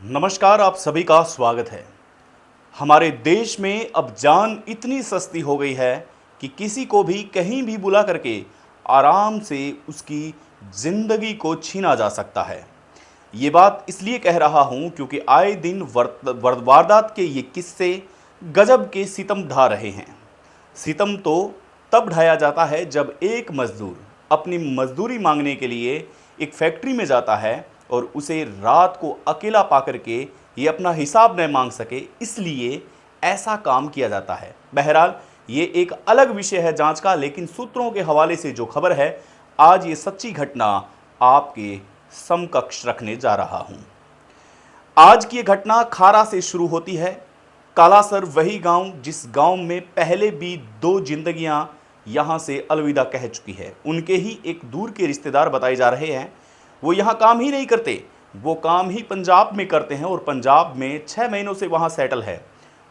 नमस्कार, आप सभी का स्वागत है। हमारे देश में अब जान इतनी सस्ती हो गई है कि किसी को भी कहीं भी बुला करके आराम से उसकी ज़िंदगी को छीना जा सकता है। ये बात इसलिए कह रहा हूँ क्योंकि आए दिन वारदात के ये किस्से गजब के सितम ढा रहे हैं। सितम तो तब ढाया जाता है जब एक मजदूर अपनी मजदूरी मांगने के लिए एक फैक्ट्री में जाता है और उसे रात को अकेला पाकर के ये अपना हिसाब न मांग सके, इसलिए ऐसा काम किया जाता है। बहरहाल ये एक अलग विषय है जांच का, लेकिन सूत्रों के हवाले से जो खबर है, आज ये सच्ची घटना आपके समकक्ष रखने जा रहा हूं। आज की ये घटना खारा से शुरू होती है। कालासर वही गांव जिस गांव में पहले भी दो जिंदगियां यहां से अलविदा कह चुकी है। उनके ही एक दूर के रिश्तेदार बताए जा रहे हैं। वो यहाँ काम ही नहीं करते, वो काम ही पंजाब में करते हैं और पंजाब में 6 महीनों से वहाँ सेटल है।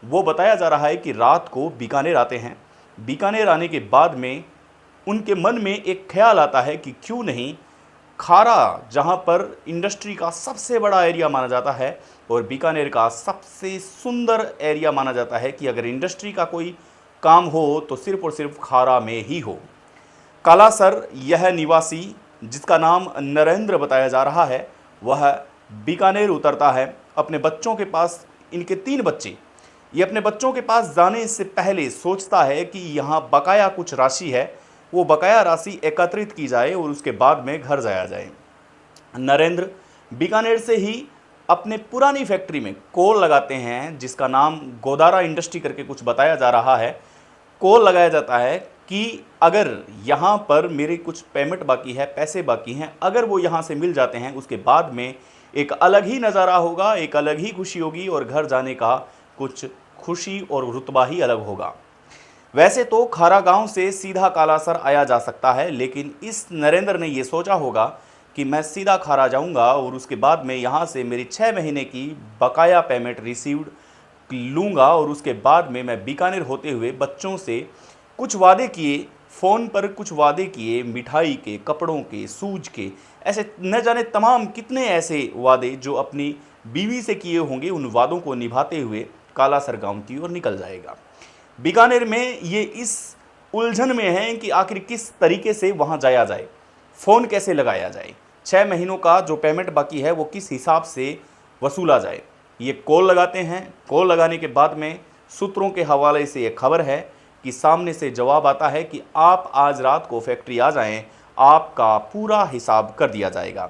वो बताया जा रहा है कि रात को बीकानेर आते हैं। बीकानेर आने के बाद में उनके मन में एक ख्याल आता है कि क्यों नहीं खारा, जहाँ पर इंडस्ट्री का सबसे बड़ा एरिया माना जाता है और बीकानेर का सबसे सुंदर एरिया माना जाता है, कि अगर इंडस्ट्री का कोई काम हो तो सिर्फ और सिर्फ खारा में ही हो। कालासर यह निवासी, जिसका नाम नरेंद्र बताया जा रहा है, वह बीकानेर उतरता है अपने बच्चों के पास। इनके 3 बच्चे। ये अपने बच्चों के पास जाने से पहले सोचता है कि यहाँ बकाया कुछ राशि है, वो बकाया राशि एकत्रित की जाए और उसके बाद में घर जाया जाए। नरेंद्र बीकानेर से ही अपने पुरानी फैक्ट्री में कोल लगाते हैं, जिसका नाम गोदारा इंडस्ट्री करके कुछ बताया जा रहा है। कोल लगाया जाता है कि अगर यहाँ पर मेरे कुछ पेमेंट बाकी है, पैसे बाकी हैं, अगर वो यहाँ से मिल जाते हैं, उसके बाद में एक अलग ही नज़ारा होगा, एक अलग ही खुशी होगी और घर जाने का कुछ खुशी और रुतबा ही अलग होगा। वैसे तो खारा गांव से सीधा कालासर आया जा सकता है, लेकिन इस नरेंद्र ने ये सोचा होगा कि मैं सीधा खारा जाऊंगा और उसके बाद में यहाँ से मेरी 6 महीने की बकाया पेमेंट रिसीव्ड लूँगा और उसके बाद में मैं बीकानेर होते हुए बच्चों से कुछ वादे किए, फ़ोन पर कुछ वादे किए, मिठाई के, कपड़ों के, शूज के, ऐसे न जाने तमाम कितने ऐसे वादे जो अपनी बीवी से किए होंगे, उन वादों को निभाते हुए कालासर गांव की ओर निकल जाएगा। बीकानेर में ये इस उलझन में है कि आखिर किस तरीके से वहां जाया जाए, फ़ोन कैसे लगाया जाए, 6 महीनों का जो पेमेंट बाकी है वो किस हिसाब से वसूला जाए। ये कॉल लगाते हैं। कॉल लगाने के बाद में सूत्रों के हवाले से ये खबर है कि सामने से जवाब आता है कि आप आज रात को फैक्ट्री आ जाएं, आपका पूरा हिसाब कर दिया जाएगा।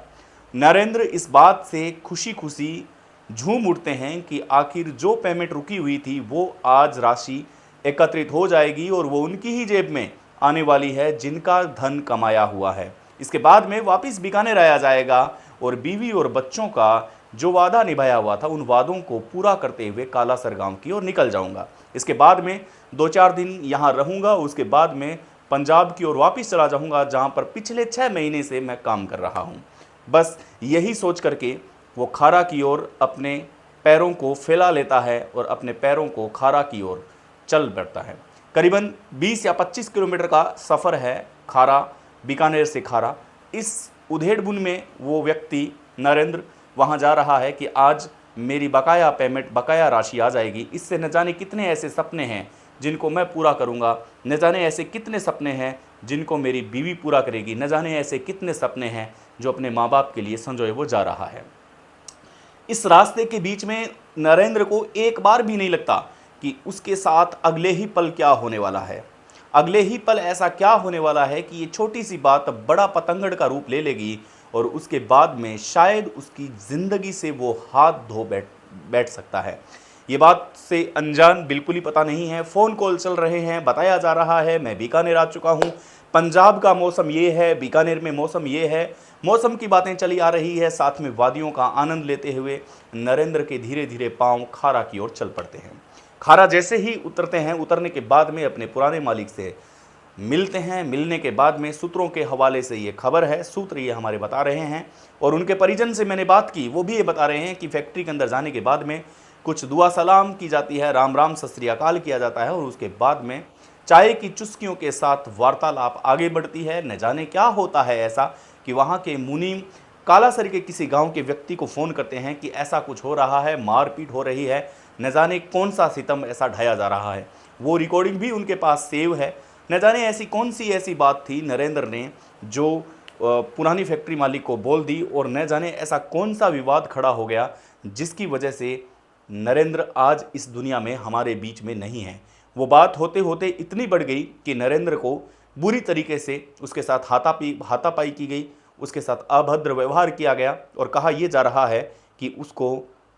नरेंद्र इस बात से खुशी खुशी झूम उठते हैं कि आखिर जो पेमेंट रुकी हुई थी वो आज राशि एकत्रित हो जाएगी और वो उनकी ही जेब में आने वाली है जिनका धन कमाया हुआ है। इसके बाद में वापस बीकानेर आया जाएगा और बीवी और बच्चों का जो वादा निभाया हुआ था, उन वादों को पूरा करते हुए कालासर गांव की ओर निकल जाऊंगा। इसके बाद में 2-4 दिन यहाँ रहूँगा, उसके बाद में पंजाब की ओर वापस चला जाऊँगा, जहाँ पर पिछले 6 महीने से मैं काम कर रहा हूँ। बस यही सोच करके वो खारा की ओर अपने पैरों को फैला लेता है और अपने पैरों को खारा की ओर चल बढ़ता है। करीबन 20 या 25 किलोमीटर का सफ़र है खारा, बीकानेर से खारा। इस उधेड़-बुन में वो व्यक्ति नरेंद्र वहाँ जा रहा है कि आज मेरी बकाया पेमेंट, बकाया राशि आ जाएगी। इससे न जाने कितने ऐसे सपने हैं जिनको मैं पूरा करूंगा, न जाने ऐसे कितने सपने हैं जिनको मेरी बीवी पूरा करेगी, न जाने ऐसे कितने सपने हैं जो अपने माँ बाप के लिए संजोए वो जा रहा है। इस रास्ते के बीच में नरेंद्र को एक बार भी नहीं लगता कि उसके साथ अगले ही पल क्या होने वाला है। अगले ही पल ऐसा क्या होने वाला है कि ये छोटी सी बात बड़ा पतंगड़ का रूप ले लेगी और उसके बाद में शायद उसकी ज़िंदगी से वो हाथ धो बैठ सकता है। ये बात से अनजान बिल्कुल ही पता नहीं है। फ़ोन कॉल चल रहे हैं, बताया जा रहा है मैं बीकानेर आ चुका हूँ, पंजाब का मौसम ये है, बीकानेर में मौसम ये है, मौसम की बातें चली आ रही है। साथ में वादियों का आनंद लेते हुए नरेंद्र के धीरे धीरे पाँव खारा की ओर चल पड़ते हैं। खारा जैसे ही उतरते हैं, उतरने के बाद में अपने पुराने मालिक से मिलते हैं। मिलने के बाद में सूत्रों के हवाले से ये खबर है, सूत्र ये हमारे बता रहे हैं और उनके परिजन से मैंने बात की, वो भी ये बता रहे हैं कि फैक्ट्री के अंदर जाने के बाद में कुछ दुआ सलाम की जाती है, राम राम सत श्री अकाल किया जाता है और उसके बाद में चाय की चुस्कियों के साथ वार्तालाप आगे बढ़ती है। न जाने क्या होता है ऐसा कि वहाँ के मुनीम कालासरी के किसी गांव के व्यक्ति को फ़ोन करते हैं कि ऐसा कुछ हो रहा है, मारपीट हो रही है, न जाने कौन सा सितम ऐसा ढाया जा रहा है। वो रिकॉर्डिंग भी उनके पास सेव है। न जाने ऐसी कौन सी ऐसी बात थी नरेंद्र ने जो पुरानी फैक्ट्री मालिक को बोल दी, और न जाने ऐसा कौन सा विवाद खड़ा हो गया जिसकी वजह से नरेंद्र आज इस दुनिया में हमारे बीच में नहीं है। वो बात होते होते इतनी बढ़ गई कि नरेंद्र को बुरी तरीके से उसके साथ हाथापाई की गई, उसके साथ अभद्र व्यवहार किया गया और कहा यह जा रहा है कि उसको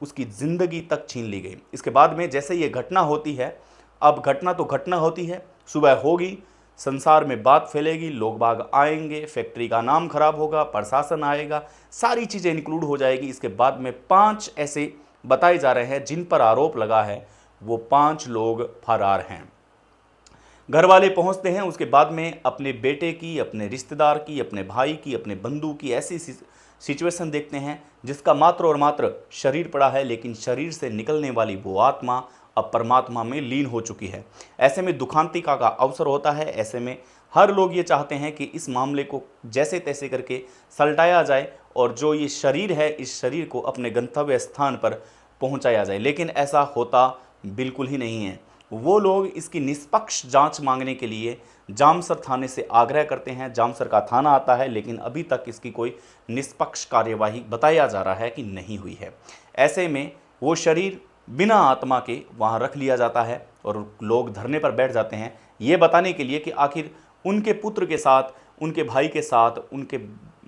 उसकी ज़िंदगी तक छीन ली गई। इसके बाद में जैसे ये घटना होती है, अब घटना तो घटना होती है, सुबह होगी, संसार में बात फैलेगी, लोग बाग आएंगे, फैक्ट्री का नाम खराब होगा, प्रशासन आएगा, सारी चीज़ें इंक्लूड हो जाएगी। इसके बाद में 5 ऐसे बताए जा रहे हैं जिन पर आरोप लगा है, वो 5 लोग फरार हैं। घर वाले पहुंचते हैं, उसके बाद में अपने बेटे की, अपने रिश्तेदार की, अपने भाई की, अपने बंधु की ऐसी सिचुएशन देखते हैं जिसका मात्र और मात्र शरीर पड़ा है, लेकिन शरीर से निकलने वाली वो आत्मा अब परमात्मा में लीन हो चुकी है। ऐसे में दुखांतिका का अवसर होता है। ऐसे में हर लोग ये चाहते हैं कि इस मामले को जैसे तैसे करके सलटाया जाए और जो ये शरीर है, इस शरीर को अपने गंतव्य स्थान पर पहुंचाया जाए, लेकिन ऐसा होता बिल्कुल ही नहीं है। वो लोग इसकी निष्पक्ष जांच मांगने के लिए जामसर थाने से आग्रह करते हैं। जामसर का थाना आता है, लेकिन अभी तक इसकी कोई निष्पक्ष कार्यवाही बताया जा रहा है कि नहीं हुई है। ऐसे में वो शरीर बिना आत्मा के वहाँ रख लिया जाता है और लोग धरने पर बैठ जाते हैं, ये बताने के लिए कि आखिर उनके पुत्र के साथ, उनके भाई के साथ, उनके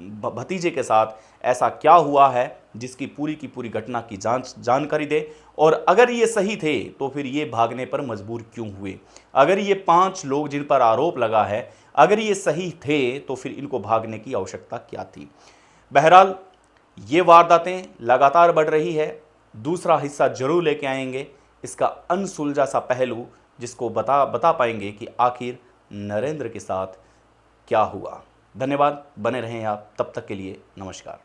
भतीजे के साथ ऐसा क्या हुआ है जिसकी पूरी की पूरी घटना की जानकारी दे, और अगर ये सही थे तो फिर ये भागने पर मजबूर क्यों हुए। अगर ये 5 लोग जिन पर आरोप लगा है, अगर ये सही थे तो फिर इनको भागने की आवश्यकता क्या थी। बहरहाल ये वारदातें लगातार बढ़ रही है। दूसरा हिस्सा जरूर लेके आएंगे, इसका अनसुलझा सा पहलू, जिसको बता पाएंगे कि आखिर नरेंद्र के साथ क्या हुआ। धन्यवाद, बने रहें आप, तब तक के लिए नमस्कार।